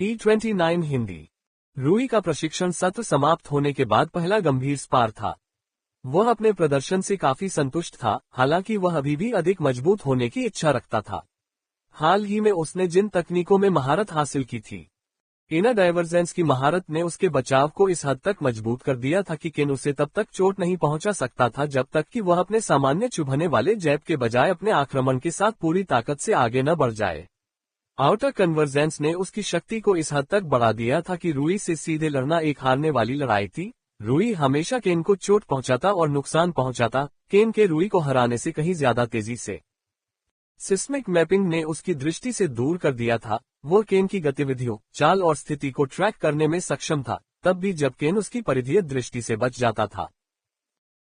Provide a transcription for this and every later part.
E29 Hindi. रूई का प्रशिक्षण सत्र समाप्त होने के बाद पहला गंभीर स्पार था। वह अपने प्रदर्शन से काफी संतुष्ट था, हालांकि वह अभी भी अधिक मजबूत होने की इच्छा रखता था। हाल ही में उसने जिन तकनीकों में महारत हासिल की थी, इनर डाइवर्जेंस की महारत ने उसके बचाव को इस हद तक मजबूत कर दिया था कि केन उसे तब तक चोट नहीं पहुंचा सकता था जब तक कि वह अपने सामान्य चुभने वाले जैब के बजाय अपने आक्रमण के साथ पूरी ताकत से आगे न बढ़ जाए। आउटर कन्वर्जेंस ने उसकी शक्ति को इस हद तक बढ़ा दिया था कि रूई से सीधे लड़ना एक हारने वाली लड़ाई थी। रूई हमेशा केन को चोट पहुंचाता और नुकसान पहुंचाता, केन के रूई को हराने से कहीं ज्यादा तेजी से। सिस्मिक मैपिंग ने उसकी दृष्टि से दूर कर दिया था। वो केन की गतिविधियों, चाल और स्थिति को ट्रैक करने में सक्षम था, तब भी जब केन उसकी परिधीय दृष्टि से बच जाता था।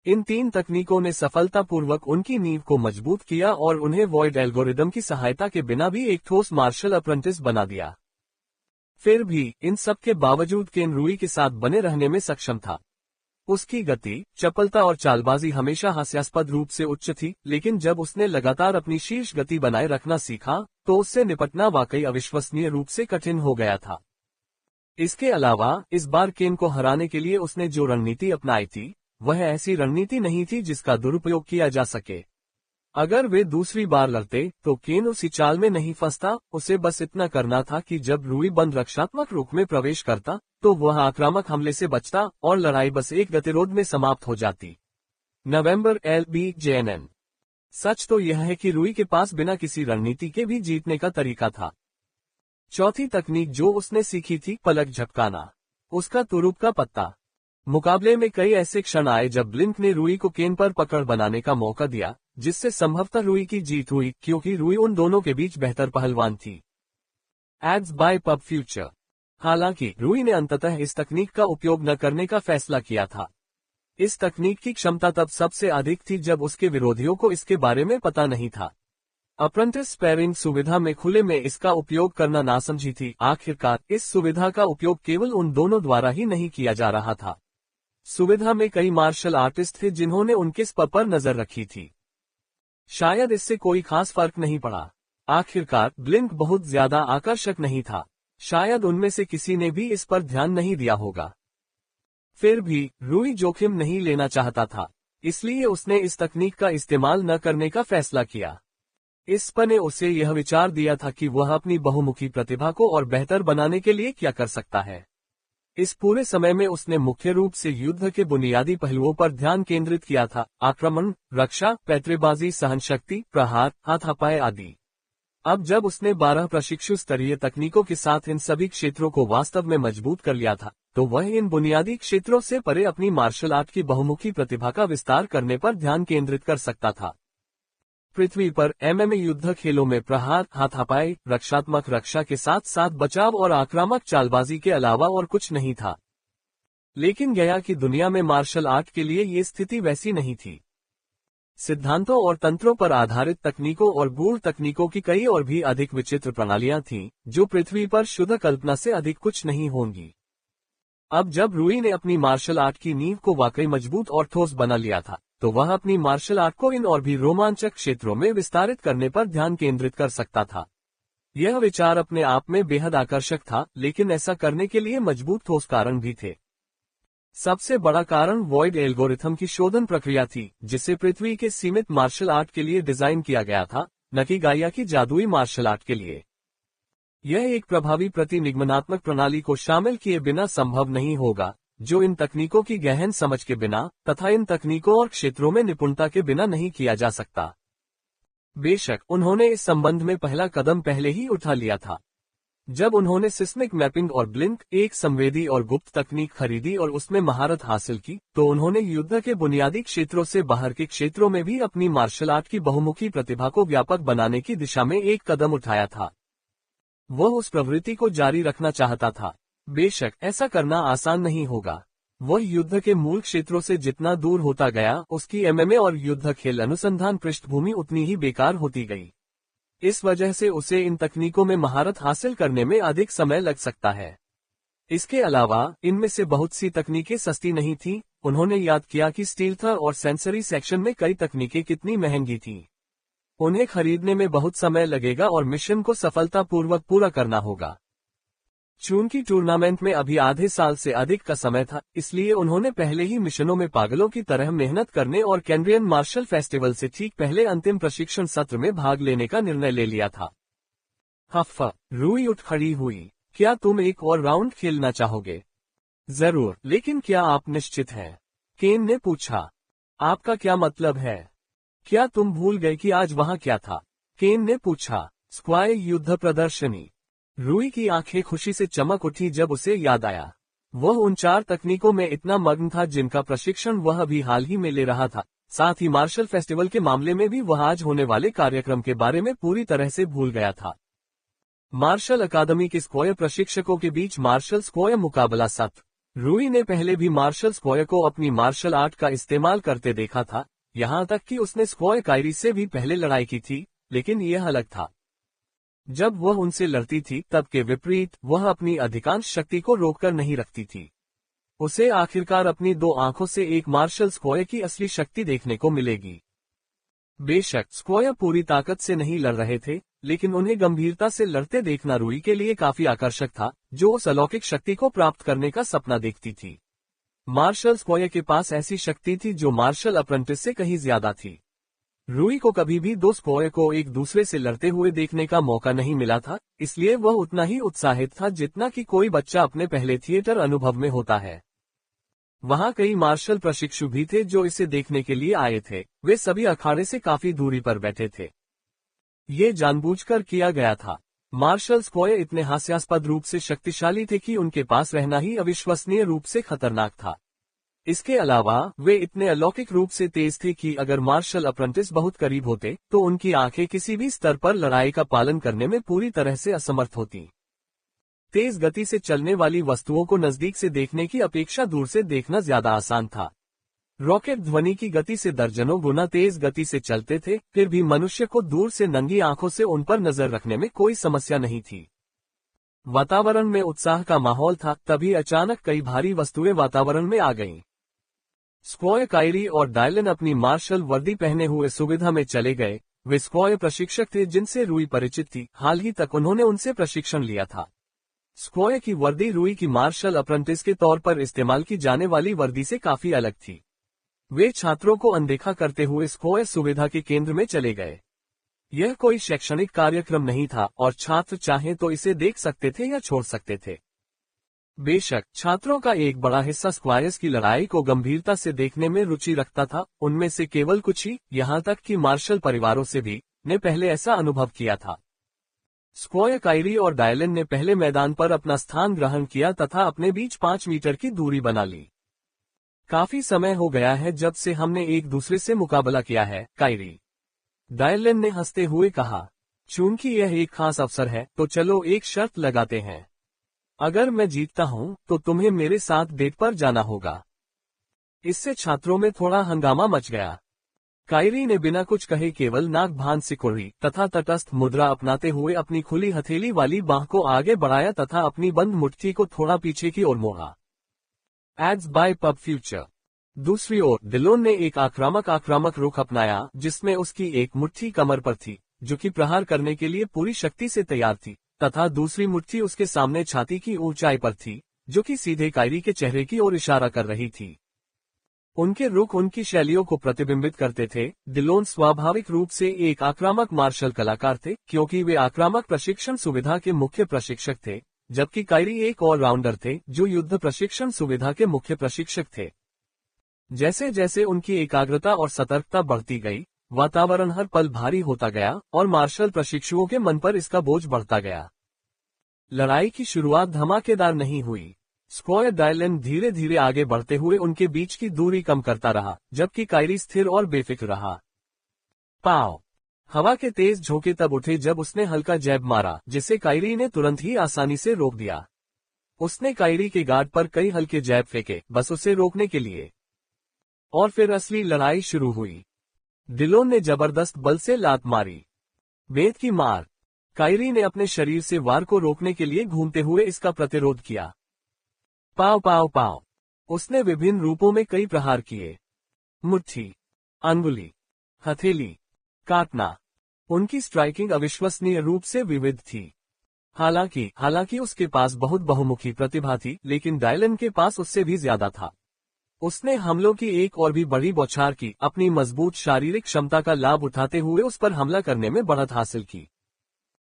इन तीन तकनीकों ने सफलतापूर्वक उनकी नींव को मजबूत किया और उन्हें वॉइड एल्गोरिदम की सहायता के बिना भी एक ठोस मार्शल अप्रेंटिस बना दिया। फिर भी इन सब के बावजूद केन रूई के साथ बने रहने में सक्षम था। उसकी गति, चपलता और चालबाजी हमेशा हास्यास्पद रूप से उच्च थी, लेकिन जब उसने लगातार अपनी शीर्ष गति बनाए रखना सीखा, तो उससे निपटना वाकई अविश्वसनीय रूप से कठिन हो गया था। इसके अलावा इस बार केन को हराने के लिए उसने जो रणनीति अपनाई थी, वह ऐसी रणनीति नहीं थी जिसका दुरुपयोग किया जा सके। अगर वे दूसरी बार लड़ते तो केन उसी चाल में नहीं फंसता। उसे बस इतना करना था कि जब रूई बंद रक्षात्मक रुख में प्रवेश करता तो वह आक्रामक हमले से बचता और लड़ाई बस एक गतिरोध में समाप्त हो जाती। नवंबर LBJNN। सच तो यह है कि रूई के पास बिना किसी रणनीति के भी जीतने का तरीका था। चौथी तकनीक जो उसने सीखी थी, पलक झपकाना, उसका तुरुप का पत्ता। मुकाबले में कई ऐसे क्षण आए जब ब्लिंक ने रूई को केन पर पकड़ बनाने का मौका दिया, जिससे संभवतः रूई की जीत हुई, क्योंकि रूई उन दोनों के बीच बेहतर पहलवान थी। Ads by PubFuture. हालांकि रूई ने अंततः इस तकनीक का उपयोग न करने का फैसला किया था। इस तकनीक की क्षमता तब सबसे अधिक थी जब उसके विरोधियों को इसके बारे में पता नहीं था। अप्रेंटिस स्पैरिंग सुविधा में खुले में इसका उपयोग करना नासमझी थी। आखिरकार इस सुविधा का उपयोग केवल उन दोनों द्वारा ही नहीं किया जा रहा था। सुविधा में कई मार्शल आर्टिस्ट थे जिन्होंने उनके स्पर पर नजर रखी थी। शायद इससे कोई खास फर्क नहीं पड़ा। आखिरकार ब्लिंक बहुत ज्यादा आकर्षक नहीं था। शायद उनमें से किसी ने भी इस पर ध्यान नहीं दिया होगा। फिर भी रूई जोखिम नहीं लेना चाहता था, इसलिए उसने इस तकनीक का इस्तेमाल न करने का फैसला किया। इस पर ने उसे यह विचार दिया था कि वह अपनी बहुमुखी प्रतिभा को और बेहतर बनाने के लिए क्या कर सकता है। इस पूरे समय में उसने मुख्य रूप से युद्ध के बुनियादी पहलुओं पर ध्यान केंद्रित किया था, आक्रमण, रक्षा, पैतरेबाजी, सहनशक्ति, प्रहार, हाथापाई आदि। अब जब उसने 12 प्रशिक्षु स्तरीय तकनीकों के साथ इन सभी क्षेत्रों को वास्तव में मजबूत कर लिया था, तो वह इन बुनियादी क्षेत्रों से परे अपनी मार्शल आर्ट की बहुमुखी प्रतिभा का विस्तार करने पर ध्यान केंद्रित कर सकता था। पृथ्वी पर MMA युद्ध खेलों में प्रहार, हाथापाई, रक्षात्मक रक्षा के साथ साथ बचाव और आक्रामक चालबाजी के अलावा और कुछ नहीं था। लेकिन गया की दुनिया में मार्शल आर्ट के लिए ये स्थिति वैसी नहीं थी। सिद्धांतों और तंत्रों पर आधारित तकनीकों और गूढ़ तकनीकों की कई और भी अधिक विचित्र प्रणालियां थीं, जो पृथ्वी पर शुद्ध कल्पना से अधिक कुछ नहीं होंगी। अब जब रूई ने अपनी मार्शल आर्ट की नींव को वाकई मजबूत और ठोस बना लिया था, तो वह अपनी मार्शल आर्ट को इन और भी रोमांचक क्षेत्रों में विस्तारित करने पर ध्यान केंद्रित कर सकता था। यह विचार अपने आप में बेहद आकर्षक था, लेकिन ऐसा करने के लिए मजबूत ठोस कारण भी थे। सबसे बड़ा कारण वॉइड एल्गोरिथम की शोधन प्रक्रिया थी, जिसे पृथ्वी के सीमित मार्शल आर्ट के लिए डिजाइन किया गया था, न कि गाइया की जादुई मार्शल आर्ट के लिए। यह एक प्रभावी प्रतिनिगमनात्मक प्रणाली को शामिल किए बिना संभव नहीं होगा, जो इन तकनीकों की गहन समझ के बिना तथा इन तकनीकों और क्षेत्रों में निपुणता के बिना नहीं किया जा सकता। बेशक उन्होंने इस संबंध में पहला कदम पहले ही उठा लिया था। जब उन्होंने सिस्मिक मैपिंग और ब्लिंक, एक संवेदी और गुप्त तकनीक खरीदी और उसमें महारत हासिल की, तो उन्होंने युद्ध के बुनियादी क्षेत्रों से बाहर के क्षेत्रों में भी अपनी मार्शल आर्ट की बहुमुखी प्रतिभा को व्यापक बनाने की दिशा में एक कदम उठाया था। वह उस प्रवृत्ति को जारी रखना चाहता था। बेशक ऐसा करना आसान नहीं होगा। वह युद्ध के मूल क्षेत्रों से जितना दूर होता गया, उसकी MMA और युद्ध खेल अनुसंधान पृष्ठभूमि उतनी ही बेकार होती गई। इस वजह से उसे इन तकनीकों में महारत हासिल करने में अधिक समय लग सकता है। इसके अलावा इनमें से बहुत सी तकनीकें सस्ती नहीं थीं। उन्होंने याद किया कि स्टील्थ और सेंसरी सेक्शन में कई तकनीकें कितनी महंगी थीं। उन्हें खरीदने में बहुत समय लगेगा और मिशन को सफलतापूर्वक पूरा करना होगा। चूंकि टूर्नामेंट में अभी आधे साल से अधिक का समय था, इसलिए उन्होंने पहले ही मिशनों में पागलों की तरह मेहनत करने और कैम्ब्रियन मार्शल फेस्टिवल से ठीक पहले अंतिम प्रशिक्षण सत्र में भाग लेने का निर्णय ले लिया था। हफ्फा, रूई उठ खड़ी हुई। क्या तुम एक और राउंड खेलना चाहोगे? जरूर, लेकिन क्या आप निश्चित हैं? केन ने पूछा। आपका क्या मतलब है? क्या तुम भूल गए कि आज वहां क्या था? केन ने पूछा। स्क्वायर युद्ध प्रदर्शनी। रूई की आंखें खुशी से चमक उठी जब उसे याद आया। वह उन 4 तकनीकों में इतना मग्न था जिनका प्रशिक्षण वह अभी हाल ही में ले रहा था। साथ ही मार्शल फेस्टिवल के मामले में भी वह आज होने वाले कार्यक्रम के बारे में पूरी तरह से भूल गया था। मार्शल अकादमी के स्क्वायर प्रशिक्षकों के बीच मार्शल स्क्वायर मुकाबला सत्र। रूई ने पहले भी मार्शल स्क्वायर को अपनी मार्शल आर्ट का इस्तेमाल करते देखा था, यहाँ तक कि उसने स्क्वायर कायरी से भी पहले लड़ाई की थी, लेकिन यह अलग था। जब वह उनसे लड़ती थी तब के विपरीत वह अपनी अधिकांश शक्ति को रोककर नहीं रखती थी। उसे आखिरकार अपनी 2 आंखों से एक मार्शल स्क्वायर की असली शक्ति देखने को मिलेगी। बेशक स्क्वायर पूरी ताकत से नहीं लड़ रहे थे, लेकिन उन्हें गंभीरता से लड़ते देखना रूई के लिए काफी आकर्षक था, जो उस अलौकिक शक्ति को प्राप्त करने का सपना देखती थी। मार्शल स्क्वायर के पास ऐसी शक्ति थी जो मार्शल अप्रेंटिस से कहीं ज्यादा थी। रूई को कभी भी 2 स्क्वायर को एक दूसरे से लड़ते हुए देखने का मौका नहीं मिला था, इसलिए वह उतना ही उत्साहित था जितना कि कोई बच्चा अपने पहले थिएटर अनुभव में होता है। वहां कई मार्शल प्रशिक्षु भी थे जो इसे देखने के लिए आए थे। वे सभी अखाड़े से काफी दूरी पर बैठे थे। ये जानबूझकर किया गया था। मार्शल स्क्वायर इतने हास्यास्पद रूप से शक्तिशाली थे कि उनके पास रहना ही अविश्वसनीय रूप से खतरनाक था। इसके अलावा वे इतने अलौकिक रूप से तेज थे कि अगर मार्शल अप्रेंटिस बहुत करीब होते तो उनकी आंखें किसी भी स्तर पर लड़ाई का पालन करने में पूरी तरह से असमर्थ होती। तेज गति से चलने वाली वस्तुओं को नजदीक से देखने की अपेक्षा दूर से देखना ज्यादा आसान था। रॉकेट ध्वनि की गति से दर्जनों गुना तेज गति से चलते थे, फिर भी मनुष्य को दूर से नंगी आंखों से उन पर नजर रखने में कोई समस्या नहीं थी। वातावरण में उत्साह का माहौल था, तभी अचानक कई भारी वस्तुएं वातावरण में आ गईं। स्क्वायर कायरी और डायलन अपनी मार्शल वर्दी पहने हुए सुविधा में चले गए। वे स्क्वायर प्रशिक्षक थे जिनसे रूई परिचित थी, हाल ही तक उन्होंने उनसे प्रशिक्षण लिया था। स्क्वायर की वर्दी रूई की मार्शल अप्रेंटिस के तौर पर इस्तेमाल की जाने वाली वर्दी से काफी अलग थी। वे छात्रों को अनदेखा करते हुए स्क्वायर सुविधा के केंद्र में चले गए। यह कोई शैक्षणिक कार्यक्रम नहीं था और छात्र चाहे तो इसे देख सकते थे या छोड़ सकते थे। बेशक छात्रों का एक बड़ा हिस्सा स्क्वायर्स की लड़ाई को गंभीरता से देखने में रुचि रखता था। उनमें से केवल कुछ ही, यहाँ तक कि मार्शल परिवारों से भी, ने पहले ऐसा अनुभव किया था। स्क्वायर कायरी और डायलन ने पहले मैदान पर अपना स्थान ग्रहण किया तथा अपने बीच 5 मीटर की दूरी बना ली। काफी समय हो गया है जब से हमने एक दूसरे से मुकाबला किया है, कायरी। डायलन ने हंसते हुए कहा। चूंकि यह एक खास अवसर है तो चलो एक शर्त लगाते हैं। अगर मैं जीतता हूं तो तुम्हें मेरे साथ डेट पर जाना होगा। इससे छात्रों में थोड़ा हंगामा मच गया। कायरी ने बिना कुछ कहे केवल नाक भान सिकुड़ी तथा तटस्थ मुद्रा अपनाते हुए अपनी खुली हथेली वाली बाह को आगे बढ़ाया तथा अपनी बंद मुट्ठी को थोड़ा पीछे की ओर मोड़ा। Ads by PubFuture. दूसरी ओर डिलोन ने एक आक्रामक रुख अपनाया जिसमें उसकी एक मुट्ठी कमर पर थी, जो कि प्रहार करने के लिए पूरी शक्ति से तैयार थी, तथा दूसरी मुट्ठी उसके सामने छाती की ऊंचाई पर थी, जो कि सीधे कायरी के चेहरे की ओर इशारा कर रही थी। उनके रुख उनकी शैलियों को प्रतिबिंबित करते थे। डिलोन स्वाभाविक रूप से एक आक्रामक मार्शल कलाकार थे क्योंकि वे आक्रामक प्रशिक्षण सुविधा के मुख्य प्रशिक्षक थे, जबकि कायरी एक ऑलराउंडर थे जो युद्ध प्रशिक्षण सुविधा के मुख्य प्रशिक्षक थे। जैसे जैसे उनकी एकाग्रता और सतर्कता बढ़ती गई, वातावरण हर पल भारी होता गया और मार्शल प्रशिक्षुओं के मन पर इसका बोझ बढ़ता गया। लड़ाई की शुरुआत धमाकेदार नहीं हुई। स्क्वायर डायलन धीरे धीरे आगे बढ़ते हुए उनके बीच की दूरी कम करता रहा, जबकि कायरी स्थिर और बेफिक्र रहा। पाव! हवा के तेज झोंके तब उठे जब उसने हल्का जैब मारा, जिसे कायरी ने तुरंत ही आसानी से रोक दिया। उसने कायरी के गार्ड पर कई हल्के जैब फेंके, बस उसे रोकने के लिए। और फिर असली लड़ाई शुरू हुई। डिलोन ने जबरदस्त बल से लात मारी। वेद की मार। कायरी ने अपने शरीर से वार को रोकने के लिए घूमते हुए इसका प्रतिरोध किया। पाव पाव पाव। उसने विभिन्न रूपों में कई प्रहार किए। मुट्ठी, अंगुली, हथेली, काटना। उनकी स्ट्राइकिंग अविश्वसनीय रूप से विविध थी। हालांकि उसके पास बहुत बहुमुखी प्रतिभा थी, लेकिन डायलन के पास उससे भी ज्यादा था। उसने हमलों की एक और भी बड़ी बौछार की, अपनी मजबूत शारीरिक क्षमता का लाभ उठाते हुए उस पर हमला करने में बढ़त हासिल की।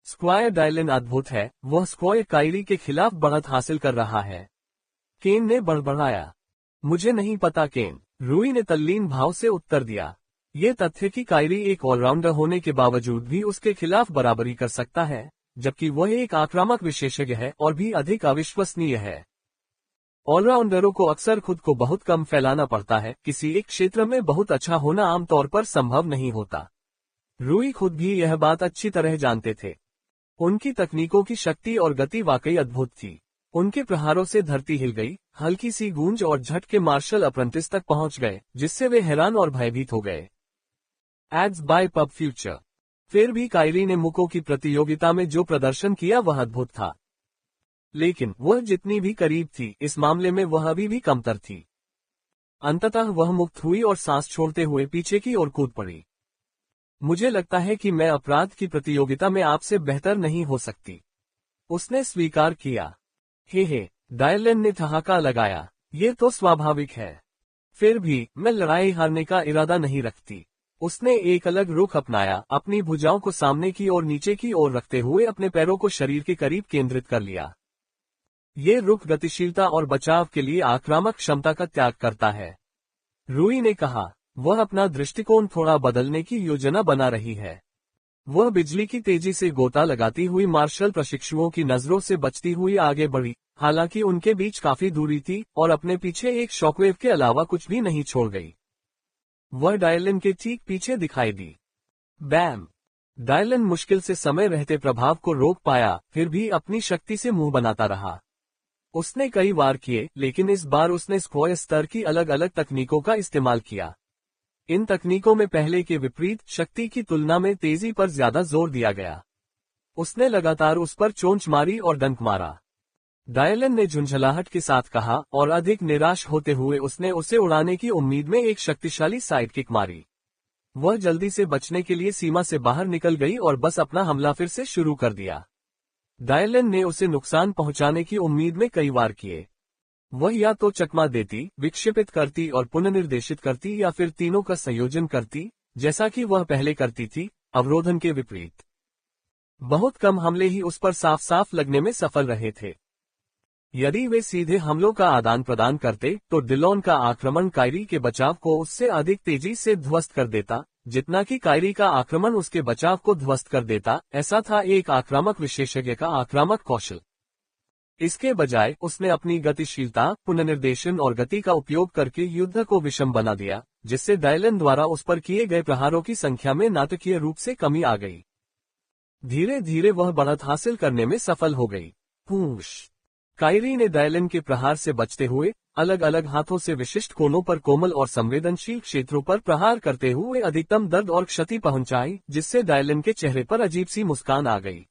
स्क्वायर डायलन अद्भुत है, वह स्क्वायर कायरी के खिलाफ बढ़त हासिल कर रहा है। केन ने बड़बड़ाया। मुझे नहीं पता केन, रूई ने तल्लीन भाव से उत्तर दिया। ये तथ्य कि कायरी एक ऑलराउंडर होने के बावजूद भी उसके खिलाफ बराबरी कर सकता है, जबकि वह एक आक्रामक विशेषज्ञ है और भी अधिक अविश्वसनीय है। ऑलराउंडरों को अक्सर खुद को बहुत कम फैलाना पड़ता है, किसी एक क्षेत्र में बहुत अच्छा होना आमतौर पर संभव नहीं होता। रूई खुद भी यह बात अच्छी तरह जानते थे। उनकी तकनीकों की शक्ति और गति वाकई अद्भुत थी। उनके प्रहारों से धरती हिल गई, हल्की सी गूंज और झटके मार्शल अप्रेंटिस तक पहुंच गए, जिससे वे हैरान और भयभीत हो गए। Ads by PubFuture. फिर भी कायरी ने मुको की प्रतियोगिता में जो प्रदर्शन किया वह अद्भुत था। लेकिन वह जितनी भी करीब थी, इस मामले में वह अभी भी कमतर थी। अंततः वह मुक्त हुई और सांस छोड़ते हुए पीछे की ओर कूद पड़ी। मुझे लगता है कि मैं अपराध की प्रतियोगिता में आपसे बेहतर नहीं हो सकती, उसने स्वीकार किया। हे, डायलन ने ठहाका लगाया। ये तो स्वाभाविक है। फिर भी मैं लड़ाई हारने का इरादा नहीं रखती। उसने एक अलग रुख अपनाया, अपनी भुजाओं को सामने की ओर नीचे की ओर रखते हुए अपने पैरों को शरीर के करीब केंद्रित कर लिया। ये रुख गतिशीलता और बचाव के लिए आक्रामक क्षमता का त्याग करता है, रूई ने कहा। वह अपना दृष्टिकोण थोड़ा बदलने की योजना बना रही है। वह बिजली की तेजी से गोता लगाती हुई मार्शल प्रशिक्षुओं की नजरों से बचती हुई आगे बढ़ी, हालांकि उनके बीच काफी दूरी थी और अपने पीछे एक शॉकवेव के अलावा कुछ भी नहीं छोड़ गई। वह डायलन के ठीक पीछे दिखाई दी। बैम! डायलन मुश्किल से समय रहते प्रभाव को रोक पाया, फिर भी अपनी शक्ति से मुंह बनाता रहा। उसने कई वार किए, लेकिन इस बार उसने स्क्वायर स्तर की अलग अलग तकनीकों का इस्तेमाल किया। इन तकनीकों में पहले के विपरीत शक्ति की तुलना में तेजी पर ज्यादा जोर दिया गया। उसने लगातार उस पर चोंच मारी और डंक मारा। डायलन ने झुंझलाहट के साथ कहा, और अधिक निराश होते हुए उसने उसे उड़ाने की उम्मीद में एक शक्तिशाली साइड किक मारी। वह जल्दी से बचने के लिए सीमा से बाहर निकल गई और बस अपना हमला फिर से शुरू कर दिया। डायलन ने उसे नुकसान पहुंचाने की उम्मीद में कई वार किए। वह या तो चकमा देती, विक्षेपित करती और पुनर्निर्देशित करती, या फिर तीनों का संयोजन करती, जैसा कि वह पहले करती थी, अवरोधन के विपरीत। बहुत कम हमले ही उस पर साफ साफ लगने में सफल रहे थे। यदि वे सीधे हमलों का आदान प्रदान करते, तो डिलॉन का आक्रमण कायरी के बचाव को उससे अधिक तेजी से ध्वस्त कर देता, जितना कि कायरी का आक्रमण उसके बचाव को ध्वस्त कर देता। ऐसा था एक आक्रामक विशेषज्ञ का आक्रामक कौशल। इसके बजाय उसने अपनी गतिशीलता, पुनर्निर्देशन और गति का उपयोग करके युद्ध को विषम बना दिया, जिससे डायलन द्वारा उस पर किए गए प्रहारों की संख्या में नाटकीय रूप से कमी आ गई। धीरे धीरे वह बढ़त हासिल करने में सफल हो गई। पूंछ! कायरी ने डायलन के प्रहार से बचते हुए अलग अलग हाथों से विशिष्ट कोनों पर कोमल और संवेदनशील क्षेत्रों पर प्रहार करते हुए अधिकतम दर्द और क्षति पहुंचाई, जिससे डायलन के चेहरे पर अजीब सी मुस्कान आ गई।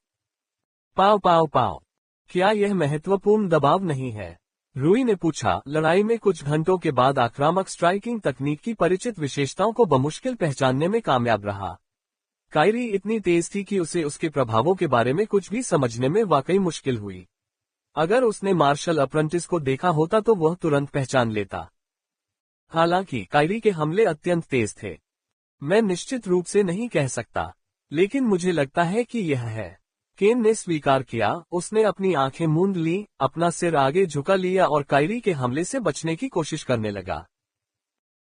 पाव पाव पाव! क्या यह महत्वपूर्ण दबाव नहीं है? रूई ने पूछा, लड़ाई में कुछ घंटों के बाद आक्रामक स्ट्राइकिंग तकनीक की परिचित विशेषताओं को बमुश्किल पहचानने में कामयाब रहा। कायरी इतनी तेज थी कि उसे उसके प्रभावों के बारे में कुछ भी समझने में वाकई मुश्किल हुई। अगर उसने मार्शल अप्रेंटिस को देखा होता तो वह तुरंत पहचान लेता। हालांकि कायरी के हमले अत्यंत तेज थे। मैं निश्चित रूप से नहीं कह सकता, लेकिन मुझे लगता है कि यह है। केन ने स्वीकार किया। उसने अपनी आंखें मूंद ली, अपना सिर आगे झुका लिया और कायरी के हमले से बचने की कोशिश करने लगा।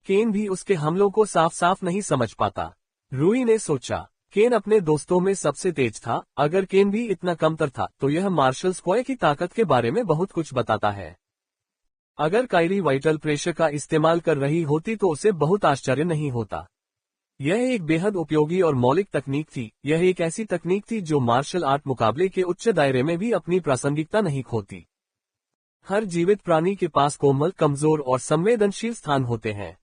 केन भी उसके हमलों को साफ साफ नहीं समझ पाता। रूई ने सोचा, केन अपने दोस्तों में सबसे तेज था। अगर केन भी इतना कमतर था तो यह मार्शल स्क्वायर की ताकत के बारे में बहुत कुछ बताता है। अगर कायरी वाइटल प्रेशर का इस्तेमाल कर रही होती तो उसे बहुत आश्चर्य नहीं होता। यह एक बेहद उपयोगी और मौलिक तकनीक थी। यह एक ऐसी तकनीक थी जो मार्शल आर्ट मुकाबले के उच्च दायरे में भी अपनी प्रासंगिकता नहीं खोती। हर जीवित प्राणी के पास कोमल, कमजोर और संवेदनशील स्थान होते हैं।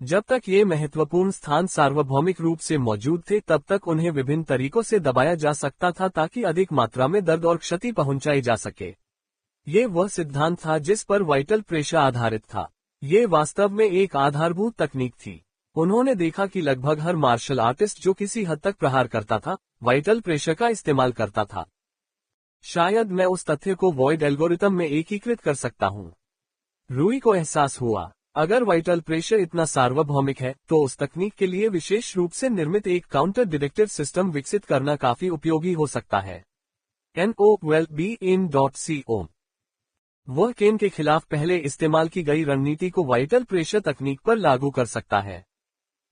जब तक ये महत्वपूर्ण स्थान सार्वभौमिक रूप से मौजूद थे, तब तक उन्हें विभिन्न तरीकों से दबाया जा सकता था ताकि अधिक मात्रा में दर्द और क्षति पहुंचाई जा सके। ये वह सिद्धांत था जिस पर वाइटल प्रेशर आधारित था। ये वास्तव में एक आधारभूत तकनीक थी। उन्होंने देखा कि लगभग हर मार्शल आर्टिस्ट जो किसी हद तक प्रहार करता था, वाइटल प्रेशर का इस्तेमाल करता था। शायद मैं उस तथ्य को वॉइड एल्गोरिथम में एकीकृत कर सकता हूँ। रूई को एहसास हुआ, अगर वाइटल प्रेशर इतना सार्वभौमिक है तो उस तकनीक के लिए विशेष रूप से निर्मित एक काउंटर डिटेक्टिव सिस्टम विकसित करना काफी उपयोगी हो सकता है। NO12BIN.CO वह केन के खिलाफ पहले इस्तेमाल की गई रणनीति को वाइटल प्रेशर तकनीक पर लागू कर सकता है।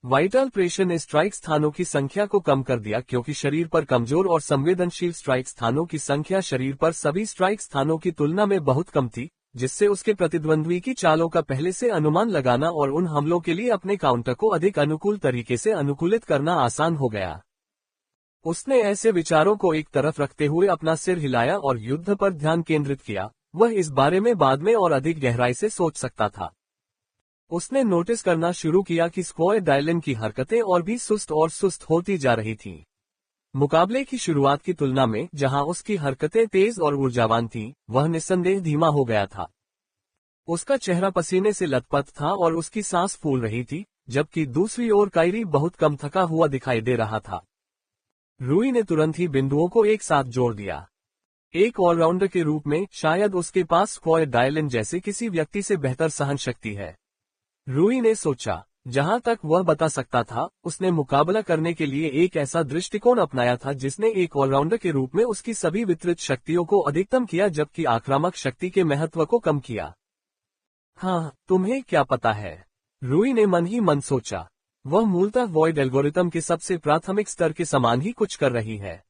वाइटल प्रेशर ने स्ट्राइक स्थानों की संख्या को कम कर दिया क्योंकि शरीर पर कमजोर और संवेदनशील स्ट्राइक स्थानों की संख्या शरीर पर सभी स्ट्राइक स्थानों की तुलना में बहुत कम थी, जिससे उसके प्रतिद्वंद्वी की चालों का पहले से अनुमान लगाना और उन हमलों के लिए अपने काउंटर को अधिक अनुकूल तरीके से अनुकूलित करना आसान हो गया। उसने ऐसे विचारों को एक तरफ रखते हुए अपना सिर हिलाया और युद्ध पर ध्यान केंद्रित किया। वह इस बारे में बाद में और अधिक गहराई से सोच सकता था। उसने नोटिस करना शुरू किया कि स्क्वायर डायलन की हरकतें और भी सुस्त और सुस्त होती जा रही थीं। मुकाबले की शुरुआत की तुलना में जहां उसकी हरकतें तेज और ऊर्जावान थीं, वह निस्संदेह धीमा हो गया था। उसका चेहरा पसीने से लथपथ था और उसकी सांस फूल रही थी, जबकि दूसरी ओर कायरी बहुत कम थका हुआ दिखाई दे रहा था। रूई ने तुरंत ही बिंदुओं को एक साथ जोड़ दिया। एक ऑलराउंडर के रूप में शायद उसके पास स्क्वायर डायलन जैसे किसी व्यक्ति से बेहतर सहन शक्ति है। रूई ने सोचा, जहां तक वह बता सकता था, उसने मुकाबला करने के लिए एक ऐसा दृष्टिकोण अपनाया था जिसने एक ऑलराउंडर के रूप में उसकी सभी वितरित शक्तियों को अधिकतम किया जबकि आक्रामक शक्ति के महत्व को कम किया। हाँ, तुम्हें क्या पता है? रूई ने मन ही मन सोचा। वह मूलतः वॉइड एल्गोरिथम के सबसे प्राथमिक स्तर के समान ही कुछ कर रही है।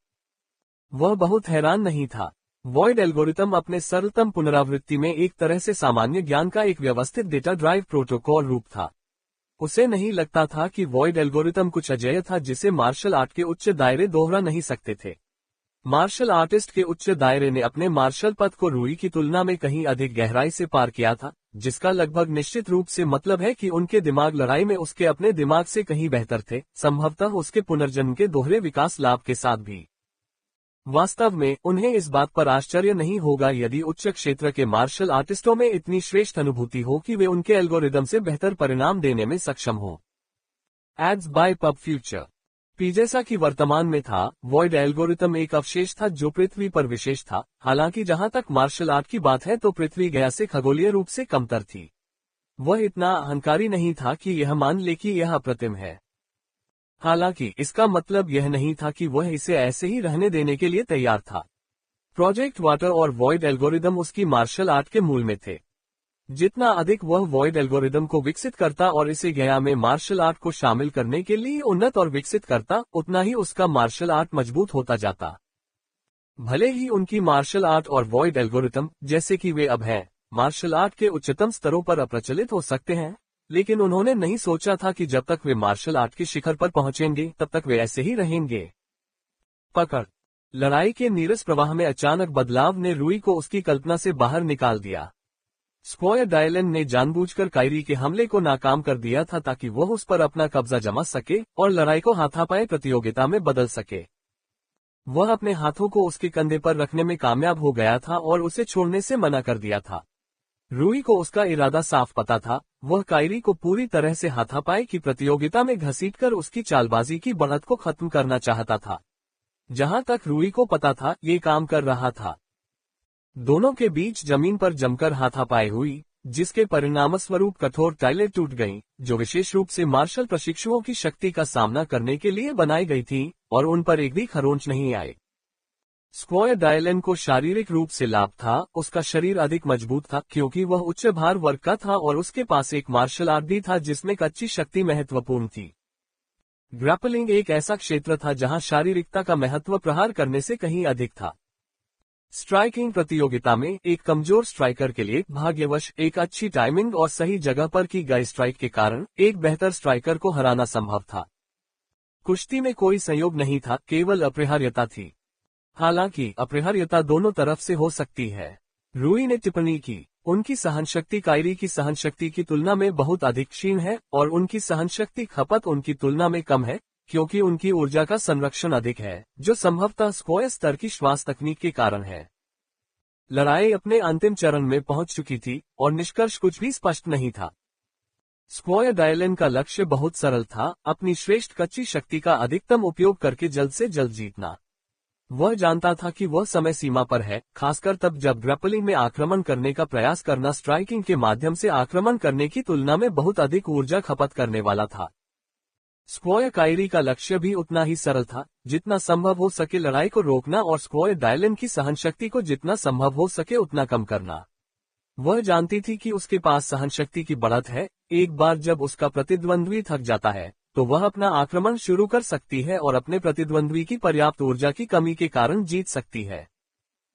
वह बहुत हैरान नहीं था। वॉइड एल्गोरिथम अपने सरलतम पुनरावृत्ति में एक तरह से सामान्य ज्ञान का एक व्यवस्थित डेटा ड्राइव प्रोटोकॉल रूप था। उसे नहीं लगता था कि वॉइड एल्गोरिथम कुछ अजेय था जिसे मार्शल आर्ट के उच्च दायरे दोहरा नहीं सकते थे। मार्शल आर्टिस्ट के उच्च दायरे ने अपने मार्शल पथ को रूई की तुलना में कहीं अधिक गहराई से पार किया था, जिसका लगभग निश्चित रूप से मतलब है कि उनके दिमाग लड़ाई में उसके अपने दिमाग से कहीं बेहतर थे, संभवतः उसके पुनर्जन्म के दोहरे विकास लाभ के साथ भी। वास्तव में उन्हें इस बात पर आश्चर्य नहीं होगा यदि उच्च क्षेत्र के मार्शल आर्टिस्टों में इतनी श्रेष्ठ अनुभूति हो कि वे उनके एल्गोरिदम से बेहतर परिणाम देने में सक्षम हो। एड्स बाय पब फ्यूचर पी जैसा कि वर्तमान में था, वॉइड एल्गोरिथम एक अवशेष था जो पृथ्वी पर विशेष था। हालांकि जहां तक मार्शल आर्ट की बात है तो पृथ्वी गया से खगोलीय रूप से कमतर थी। वह इतना अहंकारी नहीं था कि यह मान ले कि यह अप्रतिम है। हालांकि इसका मतलब यह नहीं था कि वह इसे ऐसे ही रहने देने के लिए तैयार था। प्रोजेक्ट वाटर और वॉइड एल्गोरिदम उसकी मार्शल आर्ट के मूल में थे। जितना अधिक वह वॉइड एल्गोरिदम को विकसित करता और इसे गया में मार्शल आर्ट को शामिल करने के लिए उन्नत और विकसित करता, उतना ही उसका मार्शल आर्ट मजबूत होता जाता। भले ही उनकी मार्शल आर्ट और वॉइड एल्गोरिथम, जैसे कि वे अब हैं, मार्शल आर्ट के उच्चतम स्तरों पर अप्रचलित हो सकते हैं, लेकिन उन्होंने नहीं सोचा था कि जब तक वे मार्शल आर्ट के शिखर पर पहुंचेंगे तब तक वे ऐसे ही रहेंगे। पकड़। लड़ाई के नीरस प्रवाह में अचानक बदलाव ने रूई को उसकी कल्पना से बाहर निकाल दिया। स्क्वायर डायलन ने जानबूझकर कायरी के हमले को नाकाम कर दिया था ताकि वह उस पर अपना कब्जा जमा सके और लड़ाई को हाथापाई प्रतियोगिता में बदल सके। वह अपने हाथों को उसके कंधे पर रखने में कामयाब हो गया था और उसे छोड़ने से मना कर दिया था। रूई को उसका इरादा साफ पता था। वह कायरी को पूरी तरह से हाथापाई की प्रतियोगिता में घसीटकर उसकी चालबाजी की बढ़त को खत्म करना चाहता था। जहां तक रूई को पता था, ये काम कर रहा था। दोनों के बीच जमीन पर जमकर हाथापाई हुई, जिसके परिणामस्वरूप कठोर टाइलें टूट गईं, जो विशेष रूप से मार्शल प्रशिक्षुओं की शक्ति का सामना करने के लिए बनाई गई थीं, और उन पर एक भी खरोंच नहीं आए। स्क्वायर डायलन को शारीरिक रूप से लाभ था। उसका शरीर अधिक मजबूत था क्योंकि वह उच्च भार वर्ग का था और उसके पास एक मार्शल आर्ट भी था जिसमें कच्ची शक्ति महत्वपूर्ण थी। ग्रैपलिंग एक ऐसा क्षेत्र था जहां शारीरिकता का महत्व प्रहार करने से कहीं अधिक था। स्ट्राइकिंग प्रतियोगिता में एक कमजोर स्ट्राइकर के लिए भाग्यवश एक अच्छी टाइमिंग और सही जगह पर की गई स्ट्राइक के कारण एक बेहतर स्ट्राइकर को हराना संभव था। कुश्ती में कोई संयोग नहीं था, केवल अपरिहार्यता थी। हालांकि अपरिहार्यता दोनों तरफ से हो सकती है। रूई ने टिप्पणी की, उनकी सहनशक्ति कायरी की सहनशक्ति की तुलना में बहुत अधिक क्षीण है और उनकी सहनशक्ति खपत उनकी तुलना में कम है क्योंकि उनकी ऊर्जा का संरक्षण अधिक है, जो संभवतः स्क्वायर स्तर की श्वास तकनीक के कारण है। लड़ाई अपने अंतिम चरण में पहुंच चुकी थी और निष्कर्ष कुछ भी स्पष्ट नहीं था। स्क्वायर डायलन का लक्ष्य बहुत सरल था, अपनी श्रेष्ठ कच्ची शक्ति का अधिकतम उपयोग करके जल्द से जल्द जीतना। वह जानता था कि वह समय सीमा पर है, खासकर तब जब ग्रैपलिंग में आक्रमण करने का प्रयास करना स्ट्राइकिंग के माध्यम से आक्रमण करने की तुलना में बहुत अधिक ऊर्जा खपत करने वाला था। स्क्वायर कायरी का लक्ष्य भी उतना ही सरल था, जितना संभव हो सके लड़ाई को रोकना और स्क्वायर डायलन की सहनशक्ति को जितना संभव हो सके उतना कम करना। वह जानती थी कि उसके पास सहनशक्ति की बढ़त है, एक बार जब उसका प्रतिद्वंद्वी थक जाता है तो वह अपना आक्रमण शुरू कर सकती है और अपने प्रतिद्वंद्वी की पर्याप्त ऊर्जा की कमी के कारण जीत सकती है।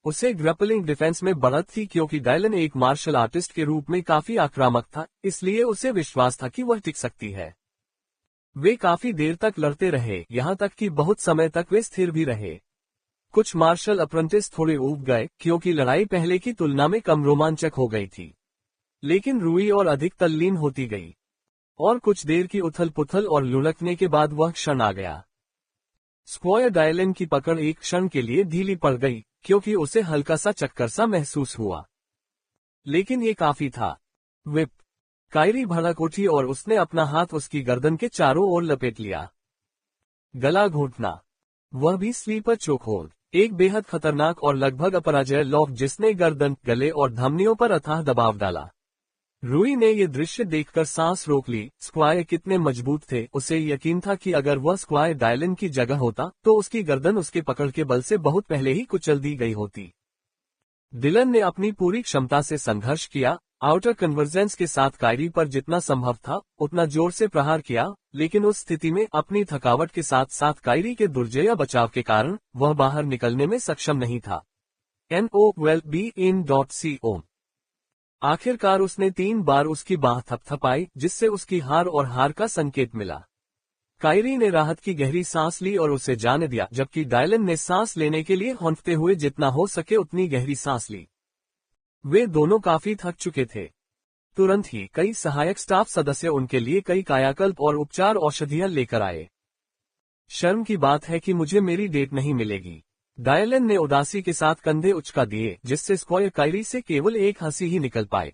उसे ग्रैपलिंग डिफेंस में बढ़त थी क्योंकि डायलन एक मार्शल आर्टिस्ट के रूप में काफी आक्रामक था, इसलिए उसे विश्वास था कि वह टिक सकती है। वे काफी देर तक लड़ते रहे, यहाँ तक कि बहुत समय तक वे स्थिर भी रहे। कुछ मार्शल अप्रेंटिस थोड़े ऊब गए क्योंकि लड़ाई पहले की तुलना में कम रोमांचक हो गई थी, लेकिन रूई और अधिक तल्लीन होती गई। और कुछ देर की उथल पुथल और लुढ़कने के बाद वह क्षण आ गया। स्क्वायर डायलन की पकड़ एक क्षण के लिए ढीली पड़ गई क्योंकि उसे हल्का सा चक्कर सा महसूस हुआ, लेकिन ये काफी था। विप! कायरी भड़क उठी और उसने अपना हाथ उसकी गर्दन के चारों ओर लपेट लिया। गला घोंटना, वह भी स्लीपर चोकहोल्ड, एक बेहद खतरनाक और लगभग अपराजय लॉक जिसने गर्दन, गले और धमनियों पर अथाह दबाव डाला। रूई ने ये दृश्य देखकर सांस रोक ली। स्क्वायर कितने मजबूत थे, उसे यकीन था कि अगर वह स्क्वायर डायलन की जगह होता तो उसकी गर्दन उसके पकड़ के बल से बहुत पहले ही कुचल दी गई होती। डिलन ने अपनी पूरी क्षमता से संघर्ष किया, आउटर कन्वर्जेंस के साथ कायरी पर जितना संभव था उतना जोर से प्रहार किया, लेकिन उस स्थिति में अपनी थकावट के साथ साथ कायरी के दुर्जय बचाव के कारण वह बाहर निकलने में सक्षम नहीं था। NOLBIN.CO आखिरकार उसने 3 बार उसकी बाह थपथपाई, जिससे उसकी हार और हार का संकेत मिला। कायरी ने राहत की गहरी सांस ली और उसे जाने दिया, जबकि डायलन ने सांस लेने के लिए हौंफते हुए जितना हो सके उतनी गहरी सांस ली। वे दोनों काफी थक चुके थे। तुरंत ही कई सहायक स्टाफ सदस्य उनके लिए कई कायाकल्प और उपचार औषधियां लेकर आए। शर्म की बात है कि मुझे मेरी डेट नहीं मिलेगी, डायलन ने उदासी के साथ कंधे उचका दिए, जिससे स्क्वायर कायरी से केवल एक हंसी ही निकल पाए।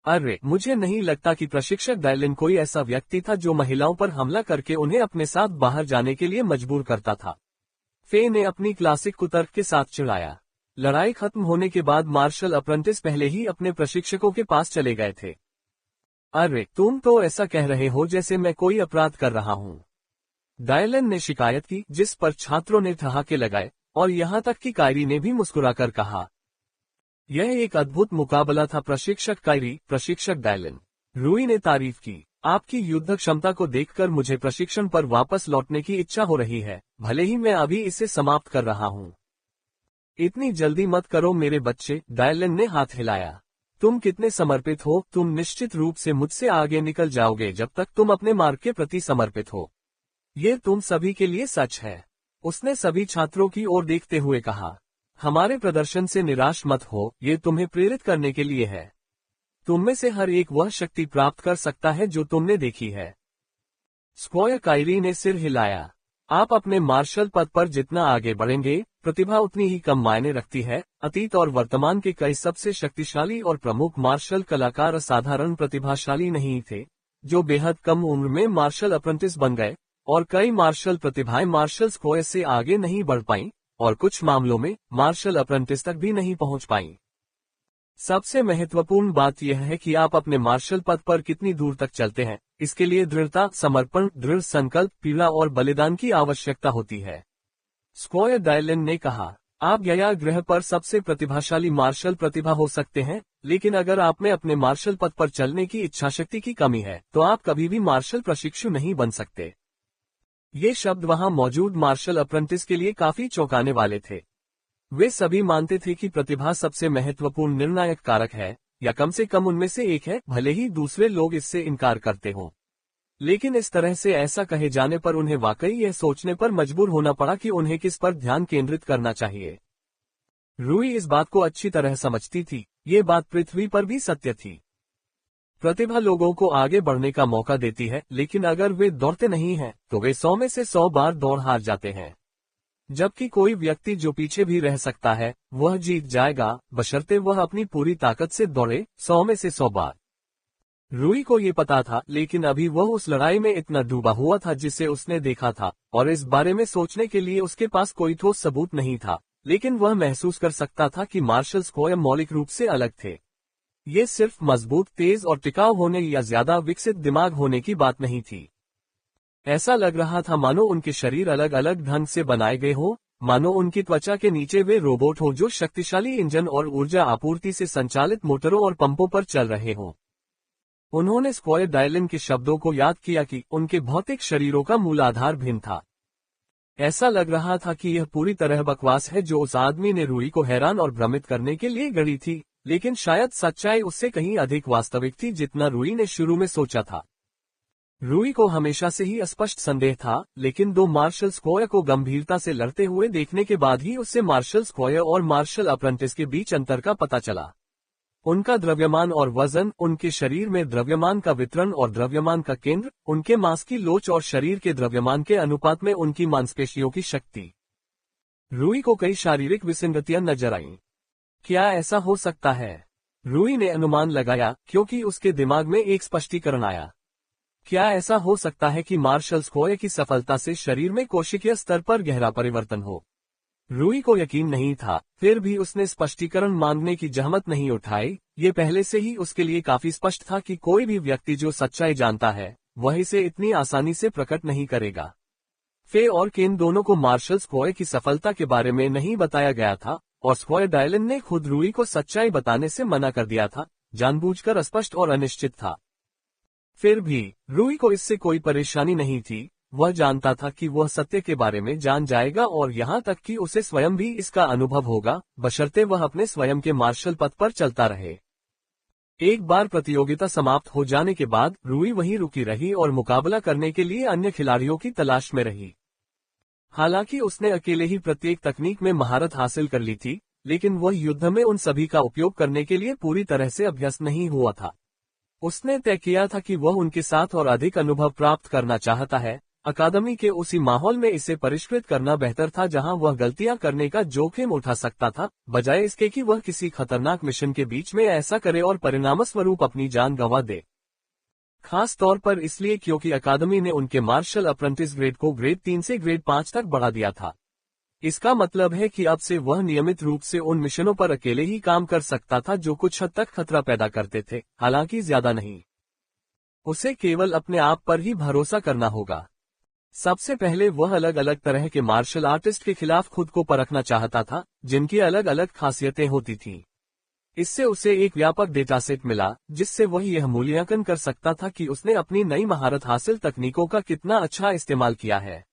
अरे, मुझे नहीं लगता कि प्रशिक्षक डायलन कोई ऐसा व्यक्ति था जो महिलाओं पर हमला करके उन्हें अपने साथ बाहर जाने के लिए मजबूर करता था। फे ने अपनी क्लासिक कुतर्क के साथ चिढ़ाया। लड़ाई खत्म होने के बाद मार्शल अप्रेंटिस पहले ही अपने प्रशिक्षकों के पास चले गए थे। अरे, तुम तो ऐसा कह रहे हो जैसे मैं कोई अपराध कर रहा हूँ, डायलन ने शिकायत की, जिस पर छात्रों ने ठहाके लगाए और यहाँ तक कि कायरी ने भी मुस्कुराकर कहा। यह एक अद्भुत मुकाबला था प्रशिक्षक कायरी, प्रशिक्षक डायलन, रूई ने तारीफ की। आपकी युद्ध क्षमता को देखकर मुझे प्रशिक्षण पर वापस लौटने की इच्छा हो रही है, भले ही मैं अभी इसे समाप्त कर रहा हूँ। इतनी जल्दी मत करो मेरे बच्चे, डायलन ने हाथ हिलाया। तुम कितने समर्पित हो, तुम निश्चित रूप से मुझसे आगे निकल जाओगे जब तक तुम अपने मार्ग के प्रति समर्पित हो। ये तुम सभी के लिए सच है, उसने सभी छात्रों की ओर देखते हुए कहा। हमारे प्रदर्शन से निराश मत हो, ये तुम्हें प्रेरित करने के लिए है। तुम में से हर एक वह शक्ति प्राप्त कर सकता है जो तुमने देखी है। स्क्वायर कायरी ने सिर हिलाया। आप अपने मार्शल पद पर जितना आगे बढ़ेंगे, प्रतिभा उतनी ही कम मायने रखती है। अतीत और वर्तमान के कई सबसे शक्तिशाली और प्रमुख मार्शल कलाकार असाधारण प्रतिभाशाली नहीं थे, जो बेहद कम उम्र में मार्शल अप्रेंटिस बन गए, और कई मार्शल प्रतिभाएं मार्शल स्क्वायर से आगे नहीं बढ़ पाईं, और कुछ मामलों में मार्शल अप्रेंटिस तक भी नहीं पहुंच पाईं। सबसे महत्वपूर्ण बात यह है कि आप अपने मार्शल पद पर कितनी दूर तक चलते हैं। इसके लिए दृढ़ता, समर्पण, दृढ़ संकल्प, पीड़ा और बलिदान की आवश्यकता होती है। स्क्वायर डायलन ने कहा, आप गया ग्रह पर सबसे प्रतिभाशाली मार्शल प्रतिभा हो सकते हैं, लेकिन अगर आप में अपने मार्शल पद पर चलने की इच्छाशक्ति की कमी है तो आप कभी भी मार्शल प्रशिक्षु नहीं बन सकते। ये शब्द वहां मौजूद मार्शल अप्रेंटिस के लिए काफी चौंकाने वाले थे। वे सभी मानते थे कि प्रतिभा सबसे महत्वपूर्ण निर्णायक कारक है, या कम से कम उनमें से एक है, भले ही दूसरे लोग इससे इनकार करते हों। लेकिन इस तरह से ऐसा कहे जाने पर उन्हें वाकई यह सोचने पर मजबूर होना पड़ा कि उन्हें किस पर ध्यान केंद्रित करना चाहिए। रूई इस बात को अच्छी तरह समझती थी, ये बात पृथ्वी पर भी सत्य थी। प्रतिभा लोगों को आगे बढ़ने का मौका देती है, लेकिन अगर वे दौड़ते नहीं हैं तो वे 100 में से 100 बार दौड़ हार जाते हैं। जबकि कोई व्यक्ति जो पीछे भी रह सकता है वह जीत जाएगा, बशर्ते वह अपनी पूरी ताकत से दौड़े 100 में से 100 बार। रूई को ये पता था, लेकिन अभी वह उस लड़ाई में इतना डूबा हुआ था जिसे उसने देखा था, और इस बारे में सोचने के लिए उसके पास कोई ठोस सबूत नहीं था। लेकिन वह महसूस कर सकता था कि मार्शल स्क्वायर मौलिक रूप से अलग थे। ये सिर्फ मजबूत, तेज और टिकाऊ होने या ज्यादा विकसित दिमाग होने की बात नहीं थी। ऐसा लग रहा था मानो उनके शरीर अलग अलग ढंग से बनाए गए हों, मानो उनकी त्वचा के नीचे वे रोबोट हो जो शक्तिशाली इंजन और ऊर्जा आपूर्ति से संचालित मोटरों और पंपों पर चल रहे हों। उन्होंने स्क्वायर डायलन के शब्दों को याद किया कि उनके भौतिक शरीरों का मूल आधार भिन्न था। ऐसा लग रहा था कि यह पूरी तरह बकवास है जो उस आदमी ने रूई को हैरान और भ्रमित करने के लिए गढ़ी थी, लेकिन शायद सच्चाई उससे कहीं अधिक वास्तविक थी जितना रूई ने शुरू में सोचा था। रूई को हमेशा से ही स्पष्ट संदेह था, लेकिन दो मार्शल स्क्वायर को गंभीरता से लड़ते हुए देखने के बाद ही उससे मार्शल स्क्वायर और मार्शल अप्रेंटिस के बीच अंतर का पता चला। उनका द्रव्यमान और वजन, उनके शरीर में द्रव्यमान का वितरण और द्रव्यमान का केंद्र, उनके मांस की लोच और शरीर के द्रव्यमान के अनुपात में उनकी मांसपेशियों की शक्ति। रूई को कई शारीरिक विसंगतियां नजर आईं। क्या ऐसा हो सकता है? रूई ने अनुमान लगाया, क्योंकि उसके दिमाग में एक स्पष्टीकरण आया। क्या ऐसा हो सकता है कि मार्शल स्क्वायर की सफलता से शरीर में कोशिकीय स्तर पर गहरा परिवर्तन हो? रूई को यकीन नहीं था, फिर भी उसने स्पष्टीकरण मांगने की जहमत नहीं उठाई। ये पहले से ही उसके लिए काफी स्पष्ट था कि कोई भी व्यक्ति जो सच्चाई जानता है, वह इसे इतनी आसानी से प्रकट नहीं करेगा। फे और केन दोनों को मार्शल स्क्वायर की सफलता के बारे में नहीं बताया गया था, और स्क्वायर डायलन ने खुद रूई को सच्चाई बताने से मना कर दिया था, जानबूझकर अस्पष्ट और अनिश्चित था। फिर भी रूई को इससे कोई परेशानी नहीं थी। वह जानता था कि वह सत्य के बारे में जान जाएगा, और यहाँ तक कि उसे स्वयं भी इसका अनुभव होगा, बशर्ते वह अपने स्वयं के मार्शल पथ पर चलता रहे। एक बार प्रतियोगिता समाप्त हो जाने के बाद रूई वहीं रुकी रही और मुकाबला करने के लिए अन्य खिलाड़ियों की तलाश में रही। हालांकि उसने अकेले ही प्रत्येक तकनीक में महारत हासिल कर ली थी, लेकिन वह युद्ध में उन सभी का उपयोग करने के लिए पूरी तरह से अभ्यस्त नहीं हुआ था। उसने तय किया था कि वह उनके साथ और अधिक अनुभव प्राप्त करना चाहता है। अकादमी के उसी माहौल में इसे परिष्कृत करना बेहतर था जहां वह गलतियां करने का जोखिम उठा सकता था, बजाय इसके कि वह किसी खतरनाक मिशन के बीच में ऐसा करे और परिणामस्वरूप अपनी जान गंवा दे। खास तौर पर इसलिए क्योंकि अकादमी ने उनके मार्शल अप्रेंटिस ग्रेड को ग्रेड 3 से ग्रेड 5 तक बढ़ा दिया था। इसका मतलब है कि अब से वह नियमित रूप से उन मिशनों पर अकेले ही काम कर सकता था जो कुछ हद तक खतरा पैदा करते थे, हालांकि ज्यादा नहीं। उसे केवल अपने आप पर ही भरोसा करना होगा। सबसे पहले वह अलग अलग तरह के मार्शल आर्टिस्ट के खिलाफ खुद को परखना चाहता था, जिनकी अलग अलग खासियतें होती थीं। इससे उसे एक व्यापक डेटासेट मिला, जिससे वह यह मूल्यांकन कर सकता था कि उसने अपनी नई महारत हासिल तकनीकों का कितना अच्छा इस्तेमाल किया है।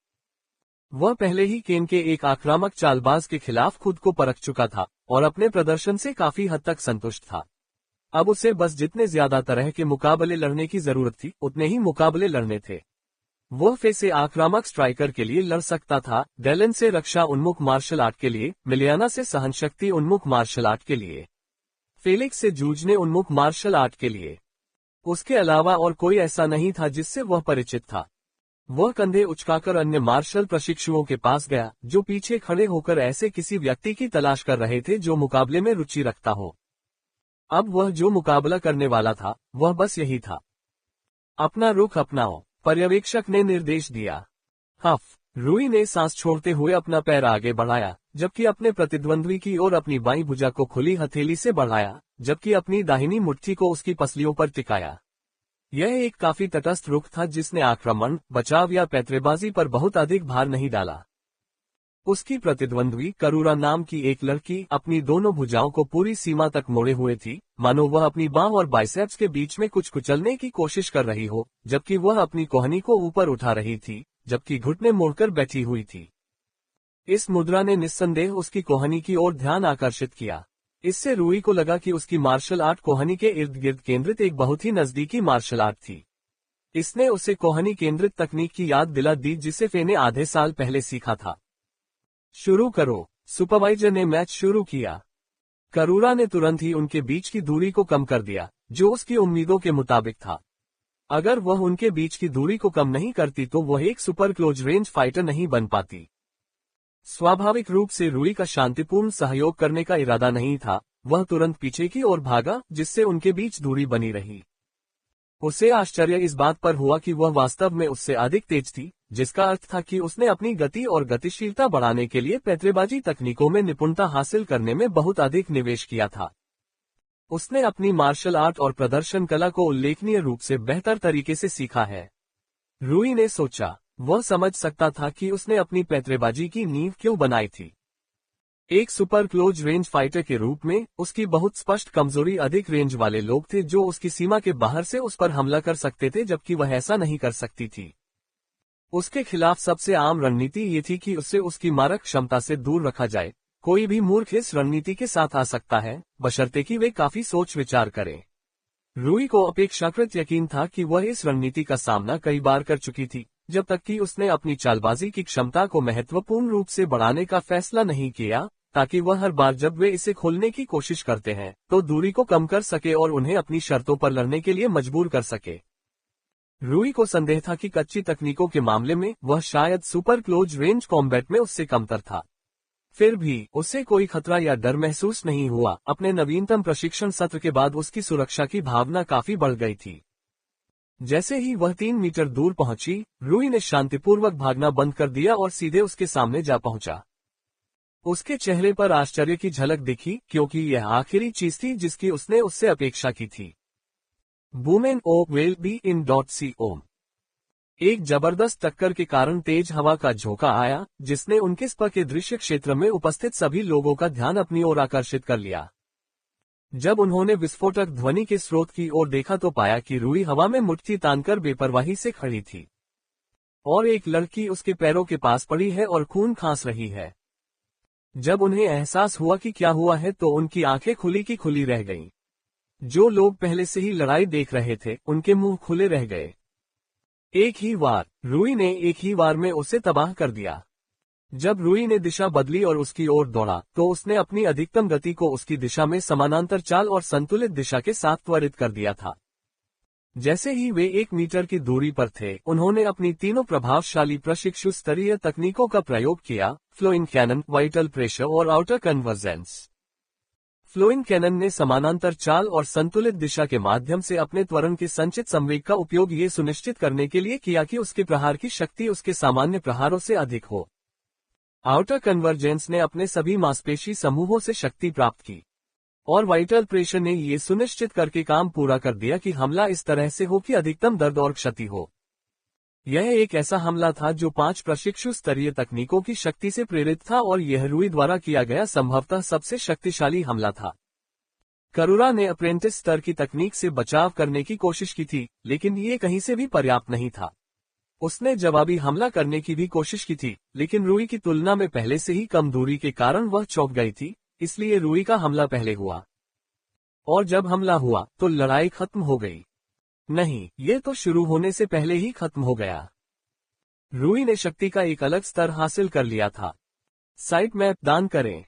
वह पहले ही केन के एक आक्रामक चालबाज के खिलाफ खुद को परख चुका था, और अपने प्रदर्शन से काफी हद तक संतुष्ट था। अब उसे बस जितने ज्यादा तरह के मुकाबले लड़ने की जरूरत थी, उतने ही मुकाबले लड़ने थे। वह फे से आक्रामक स्ट्राइकर के लिए लड़ सकता था, डेलन से रक्षा उन्मुख मार्शल आर्ट के लिए, मिलियाना से सहनशक्ति उन्मुख मार्शल आर्ट के लिए, फेलिक्स से जूझने उन्मुख मार्शल आर्ट के लिए। उसके अलावा और कोई ऐसा नहीं था जिससे वह परिचित था। वह कंधे उचकाकर अन्य मार्शल प्रशिक्षुओं के पास गया, जो पीछे खड़े होकर ऐसे किसी व्यक्ति की तलाश कर रहे थे जो मुकाबले में रुचि रखता हो। अब वह जो मुकाबला करने वाला था, वह बस यही था। अपना रुख अपनाओ, पर्यवेक्षक ने निर्देश दिया। हफ, रूई ने सांस छोड़ते हुए अपना पैर आगे बढ़ाया, जबकि अपने प्रतिद्वंद्वी की ओर अपनी बाईं भुजा को खुली हथेली से बढ़ाया, जबकि अपनी दाहिनी मुट्ठी को उसकी पसलियों पर टिकाया। यह एक काफी तटस्थ रुख था जिसने आक्रमण, बचाव या पैतरेबाजी पर बहुत अधिक भार नहीं डाला। उसकी प्रतिद्वंद्वी करूरा नाम की एक लड़की अपनी दोनों भुजाओं को पूरी सीमा तक मोड़े हुए थी, मानो वह अपनी बांह और बाइसेप्स के बीच में कुछ कुचलने की कोशिश कर रही हो, जबकि वह अपनी कोहनी को ऊपर उठा रही थी, जबकि घुटने मोड़कर बैठी हुई थी। इस मुद्रा ने निस्संदेह उसकी कोहनी की ओर ध्यान आकर्षित किया। इससे रूई को लगा कि उसकी मार्शल आर्ट कोहनी के इर्द गिर्द केंद्रित एक बहुत ही नजदीकी मार्शल आर्ट थी। इसने उसे कोहनी केंद्रित तकनीक की याद दिला दी जिसे फे ने आधे साल पहले सीखा था। शुरू करो, सुपरवाइजर ने मैच शुरू किया। करूरा ने तुरंत ही उनके बीच की दूरी को कम कर दिया, जो उसकी उम्मीदों के मुताबिक था। अगर वह उनके बीच की दूरी को कम नहीं करती तो वह एक सुपर क्लोज रेंज फाइटर नहीं बन पाती। स्वाभाविक रूप से रूई का शांतिपूर्ण सहयोग करने का इरादा नहीं था। वह तुरंत पीछे की ओर भागा, जिससे उनके बीच दूरी बनी रही। उसे आश्चर्य इस बात पर हुआ कि वह वास्तव में उससे अधिक तेज थी, जिसका अर्थ था कि उसने अपनी गति और गतिशीलता बढ़ाने के लिए पैंतरेबाजी तकनीकों में निपुणता हासिल करने में बहुत अधिक निवेश किया था। उसने अपनी मार्शल आर्ट और प्रदर्शन कला को उल्लेखनीय रूप से बेहतर तरीके से सीखा है। रूई ने सोचा, वह समझ सकता था कि उसने अपनी पैंतरेबाजी की नींव क्यों बनाई थी। एक सुपर क्लोज रेंज फाइटर के रूप में उसकी बहुत स्पष्ट कमजोरी अधिक रेंज वाले लोग थे जो उसकी सीमा के बाहर से उस पर हमला कर सकते थे, जबकि वह ऐसा नहीं कर सकती थी। उसके खिलाफ सबसे आम रणनीति ये थी कि उसे उसकी मारक क्षमता से दूर रखा जाए। कोई भी मूर्ख इस रणनीति के साथ आ सकता है, बशर्ते कि वे काफी सोच विचार करें। रूई को अपेक्षाकृत यकीन था कि वह इस रणनीति का सामना कई बार कर चुकी थी, जब तक कि उसने अपनी चालबाजी की क्षमता को महत्वपूर्ण रूप से बढ़ाने का फैसला नहीं किया, ताकि वह हर बार जब वे इसे खोलने की कोशिश करते हैं तो दूरी को कम कर सके और उन्हें अपनी शर्तों पर लड़ने के लिए मजबूर कर सके। रूई को संदेह था कि कच्ची तकनीकों के मामले में वह शायद सुपर क्लोज रेंज कॉम्बैट में उससे कमतर था। फिर भी उसे कोई खतरा या डर महसूस नहीं हुआ। अपने नवीनतम प्रशिक्षण सत्र के बाद उसकी सुरक्षा की भावना काफी बढ़ गई थी। जैसे ही वह 3 मीटर दूर पहुंची, रूई ने शांतिपूर्वक भागना बंद कर दिया और सीधे उसके सामने जा पहुंचा। उसके चेहरे पर आश्चर्य की झलक दिखी, क्योंकि यह आखिरी चीज थी जिसकी उसने उससे अपेक्षा की थी। Women o will be in .com। एक जबरदस्त टक्कर के कारण तेज हवा का झोंका आया, जिसने उनके स्पा के दृश्य क्षेत्र में उपस्थित सभी लोगों का ध्यान अपनी ओर आकर्षित कर लिया। जब उन्होंने विस्फोटक ध्वनि के स्रोत की ओर देखा तो पाया कि रूई हवा में मुट्ठी तानकर बेपरवाही से खड़ी थी और एक लड़की उसके पैरों के पास पड़ी है और खून खांस रही है। जब उन्हें एहसास हुआ कि क्या हुआ है तो उनकी आंखें खुली की खुली रह गईं। जो लोग पहले से ही लड़ाई देख रहे थे, उनके मुंह खुले रह गए। एक ही वार, रूई ने एक ही वार में उसे तबाह कर दिया। जब रूई ने दिशा बदली और उसकी ओर दौड़ा, तो उसने अपनी अधिकतम गति को उसकी दिशा में समानांतर चाल और संतुलित दिशा के साथ त्वरित कर दिया था। जैसे ही वे 1 मीटर की दूरी पर थे, उन्होंने अपनी तीनों प्रभावशाली प्रशिक्षु स्तरीय तकनीकों का प्रयोग किया: फ्लोइंग कैनन, वाइटल प्रेशर और आउटर कन्वर्जेंस। फ्लोइंग कैनन ने समानांतर चाल और संतुलित दिशा के माध्यम से अपने त्वरण के संचित संवेग का उपयोग ये सुनिश्चित करने के लिए किया कि उसके प्रहार की शक्ति उसके सामान्य प्रहारों से अधिक हो। आउटर कन्वर्जेंस ने अपने सभी मांसपेशी समूहों से शक्ति प्राप्त की और वाइटल प्रेशर ने ये सुनिश्चित करके काम पूरा कर दिया कि हमला इस तरह से हो कि अधिकतम दर्द और क्षति हो। यह एक ऐसा हमला था जो 5 प्रशिक्षु स्तरीय तकनीकों की शक्ति से प्रेरित था और यह रूई द्वारा किया गया संभवतः सबसे शक्तिशाली हमला था। करुरा ने अप्रेंटिस स्तर की तकनीक से बचाव करने की कोशिश की थी, लेकिन ये कहीं से भी पर्याप्त नहीं था। उसने जवाबी हमला करने की भी कोशिश की थी, लेकिन रूई की तुलना में पहले से ही कम दूरी के कारण वह चौंक गई थी, इसलिए रूई का हमला पहले हुआ। और जब हमला हुआ तो लड़ाई खत्म हो गई। नहीं, ये तो शुरू होने से पहले ही खत्म हो गया। रूई ने शक्ति का एक अलग स्तर हासिल कर लिया था। साइट मैप दान करें।